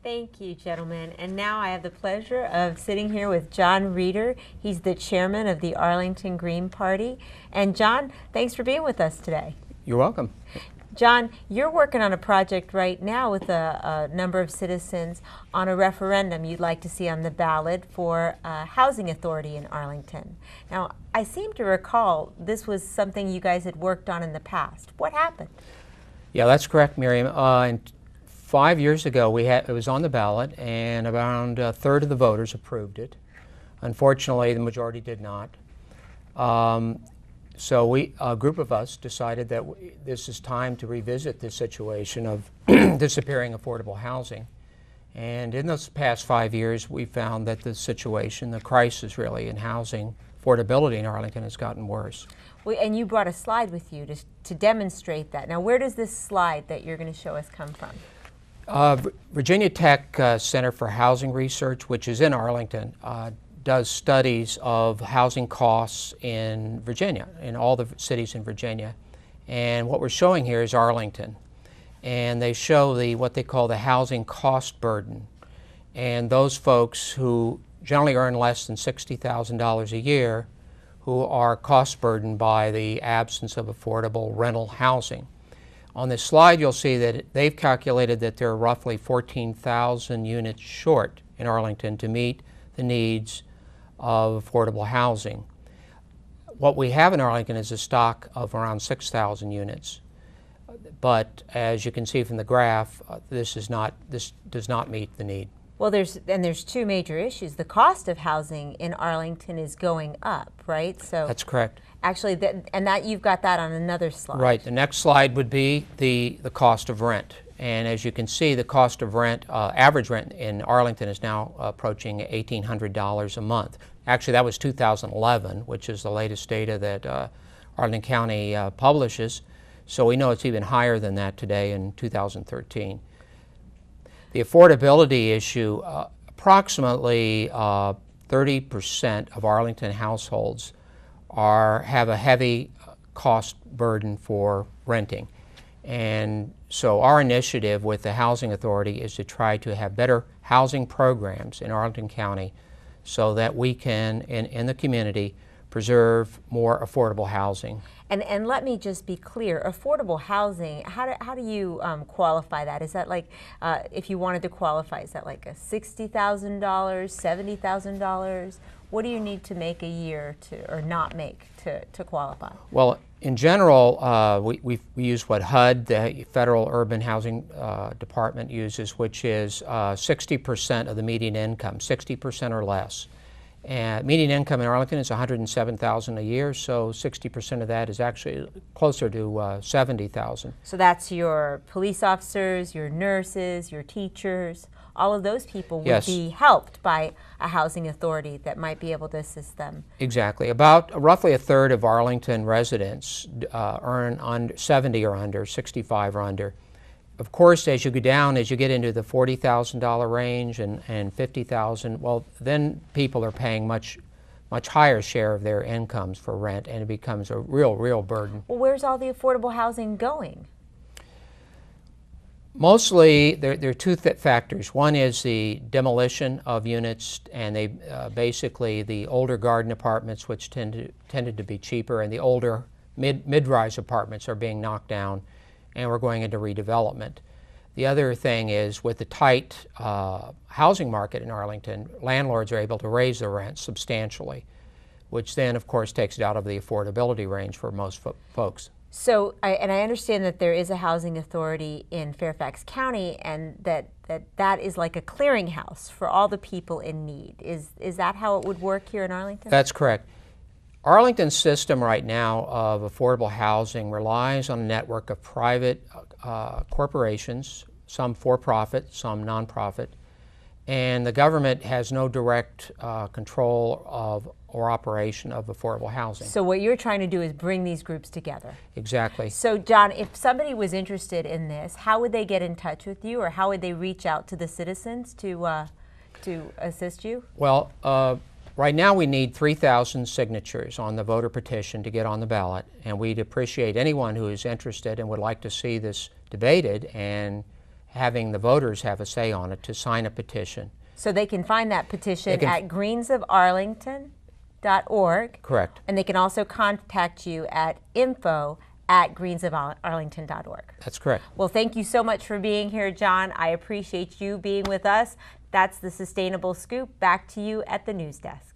Thank you, gentlemen. And now I have the pleasure of sitting here with John Reeder. He's the chairman of the Arlington Green Party. And John, thanks for being with us today. You're welcome. John, you're working on a project right now with a number of citizens on a referendum you'd like to see on the ballot for a housing authority in Arlington. Now, I seem to recall this was something you guys had worked on in the past. What happened? Yeah, that's correct, Miriam. 5 years ago, it was on the ballot, and around a third of the voters approved it. Unfortunately, the majority did not. So a group of us decided that this is time to revisit this situation of disappearing affordable housing. And in those past 5 years, we found that the situation, the crisis really in housing affordability in Arlington has gotten worse. Well, and you brought a slide with you to demonstrate that. Now, where does this slide that you're going to show us come from? Virginia Tech Center for Housing Research, which is in Arlington, does studies of housing costs in Virginia, in all the cities in Virginia. And what we're showing here is Arlington. And they show what they call the housing cost burden. And those folks who generally earn less than $60,000 a year, who are cost burdened by the absence of affordable rental housing. On this slide, you'll see that they've calculated that there are roughly 14,000 units short in Arlington to meet the needs of affordable housing. What we have in Arlington is a stock of around 6,000 units. But as you can see from the graph, this does not meet the need. Well, there's two major issues. The cost of housing in Arlington is going up, right? So that's correct. Actually, you've got that on another slide. Right. The next slide would be the cost of rent. And as you can see, the cost of rent, average rent in Arlington is now approaching $1,800 a month. Actually, that was 2011, which is the latest data that Arlington County publishes. So we know it's even higher than that today in 2013. The affordability issue, approximately 30% of Arlington households have a heavy cost burden for renting. And so our initiative with the Housing Authority is to try to have better housing programs in Arlington County so that we can, in the community, preserve more affordable housing. And let me just be clear, affordable housing, how do you qualify that? Is that like, if you wanted to qualify, is that like a $60,000, $70,000? What do you need to make a year or not make to qualify? Well, in general, we use what HUD, the Federal Urban Housing Department, uses, which is 60% of the median income, 60% or less. And median income in Arlington is $107,000 a year, so 60% of that is actually closer to $70,000. So that's your police officers, your nurses, your teachers. All of those people would be helped by a housing authority that might be able to assist them. Exactly. Roughly a third of Arlington residents earn under 70 or under, 65 or under. Of course, as you go down, as you get into the $40,000 range and $50,000, well, then people are paying much higher share of their incomes for rent, and it becomes a real burden. Well, where's all the affordable housing going? Mostly, there are two factors. One is the demolition of units, and they basically the older garden apartments, which tended to be cheaper, and the older mid-rise apartments are being knocked down, and we're going into redevelopment. The other thing is, with the tight housing market in Arlington, landlords are able to raise their rents substantially, which then, of course, takes it out of the affordability range for most folks. So, I understand that there is a housing authority in Fairfax County, and that is like a clearinghouse for all the people in need. Is that how it would work here in Arlington? That's correct. Arlington's system right now of affordable housing relies on a network of private corporations, some for-profit, some non-profit, and the government has no direct control of or operation of affordable housing. So what you're trying to do is bring these groups together. Exactly. So John, if somebody was interested in this, how would they get in touch with you, or how would they reach out to the citizens to assist you? Well, right now we need 3,000 signatures on the voter petition to get on the ballot, and we'd appreciate anyone who is interested and would like to see this debated and having the voters have a say on it to sign a petition. So they can find that petition at greensofarlington.org. Correct. And they can also contact you at info@greensofarlington.org. That's correct. Well, thank you so much for being here, John. I appreciate you being with us. That's the Sustainable Scoop. Back to you at the news desk.